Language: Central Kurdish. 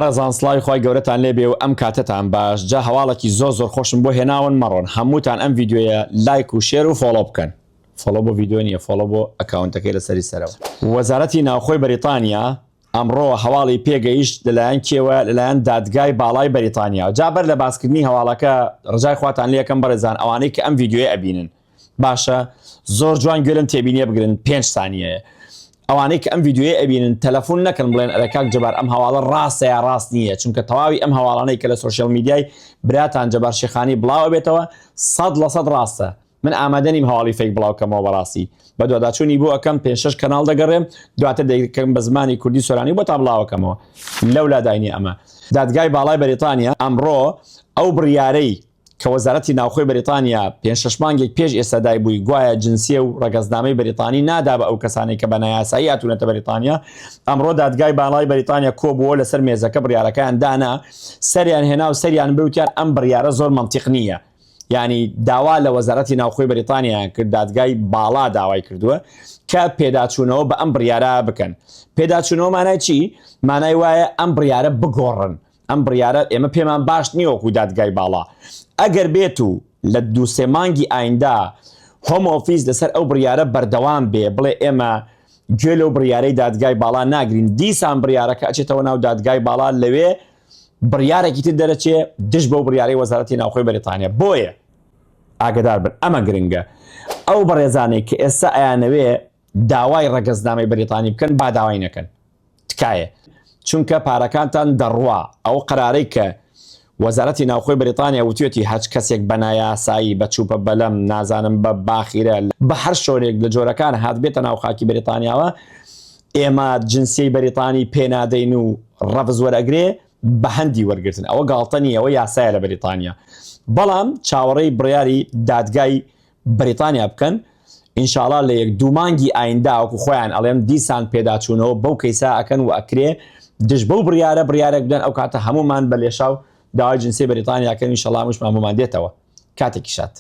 ڕێزان سڵاوی خۆی گەورەتان لێبێ و ئەم کاتتان باش جا هەواڵێکی زۆر خۆشم بۆ هێناون مەڕۆن هەمووتان ئەم ڤیددیویە لایک و شێر و فۆلۆ بکەن فۆلۆ بۆ ڤیددیو نیە فۆلۆ بۆ ئەکاونتەکەی لەسەری سەرەوە. وەزارەتی ناوخۆی بەریتانیا ئەمڕۆ هەواڵی پێگەیشت لەلایەن کێوە لەلایەن دادگای باڵای بەریتانیا. جابەر لە باسکردنی هەواڵەکە ڕجای خواتان لێ یەکەم بەڕێزان ئەوانەی کە ئەم ڤیددیویە ئەبینن باشە زۆر جوان گوێلم تێبینیە بگرن 5 سانیەیە. ئەوانەی کە ئەم ڤیددیویە ئەبینن تەلەفۆن نەکەن بڵێن ئەرەکاک جەبار ئەم هەواڵە ڕاستە یا ڕاست نییە، چونکە تەواوی ئەم هەواڵانەی کە لە سۆشیال میدیای براتان جەبار شێخانی بڵاو بێتەوە 100% ڕاستە. من ئامادەنیم هەواڵی فێک بڵاوکەمەوە بەڕاستی بە دوواداچوونی بۆ ئەەکەم 5-6 کەناڵ دەگەڕێم دواتر دەکەم بە زمانی کوردی سۆرانی بۆ تا بڵاوەکەمەوە لەو لاداینی ئەمە. دادگای باڵای بەریتانیا ئەمڕۆ ئەو بڕیارەی کە وەزارەتی ناوخۆی بەریتانیا 5-6 مانگێک پێش ئێستادای بووی گوایە جنسیە و ڕەگەزنامەی بەریتانی نادا بە ئەو کەسانی کە بە نایاسایی هاتوونەتە بەریتانیا. ئەمڕۆ دادگای باڵای بەریتانیا کۆبووە لەسەر مێزەکە بڕیارەکەیان دانا سەریان هێنا و سەریان بوتیان ئەم بڕیارە زۆر منتیق نییە. یعنی داوا لە وەزارەتی ناوخۆی بەریتانیا کرد دادگای باڵا داوای کردووە کە پێداچوونەوە بە ئەم بڕیارە بکەن. پێداچوونەوە مانای چی؟ مانای وایە ئەم بڕیارە بگۆڕن. ئەم بڕیارە ئێمە پێمان باش نییە وەکو دادگای باڵا. ئەگەر بێت و لە 2-3 مانگی ئایندا هۆم ئۆفیس لەسەر ئەو بڕیارە بەردەوام بێ بڵێ ئێمە گوێ لەو بڕیارەی دادگای باڵا ناگرین دیسان بڕیارەکە ئەچێتەوە ناو دادگای باڵا لەوێ بڕیارێکی تر دەرەچێ دش بەو بڕیارەی وەزارەتی ناوخۆی بەریتانیا. بۆیە ئاگدار بن ئەمە گرنگە. ئەو بەڕێزانەی کە ئێستا ئەیانەوێ داوای ڕەگەزنامەی بەریتانی بکەن با داوای نەکەن تکایە، چونکە پارەکانتان دەڕوا. ئەو قەرارەی کە وەزارەتی ناوخۆی بەریتانیا وتوێتی هەچ کەسێک بە نایاسایی بە چووپە بەلەم نازانم بە باخیرە بە هەر شۆرێک لە جۆرەکان هات بێتە ناو خاکی بەریتانیاوە ئێمە جنسیەی بەریتانی پێنادەین و ڕەفز وەرەگرێ بە هەندی وەرگرتن. ئەوە گاڵتەنی ئەوە یاسایە لە بەریتانیا. بەڵام چاوەڕێی بڕیاری دادگای بەریتانیا بکەن ئینشاڵا لە 1-2 مانگی ئایندا وەکو خۆیان ئەڵێم دیسان پێداچوونەوە بەو کەیسا ئەکەن و ئەکرێ دش بەو بڕیارێک بدەن ئەو کاتە هەمومان بە لێشاو داوای جنسی بەریتانیاکەن ئینشاڵا موشمان بۆمان دێتەوە. کاتێکی شات.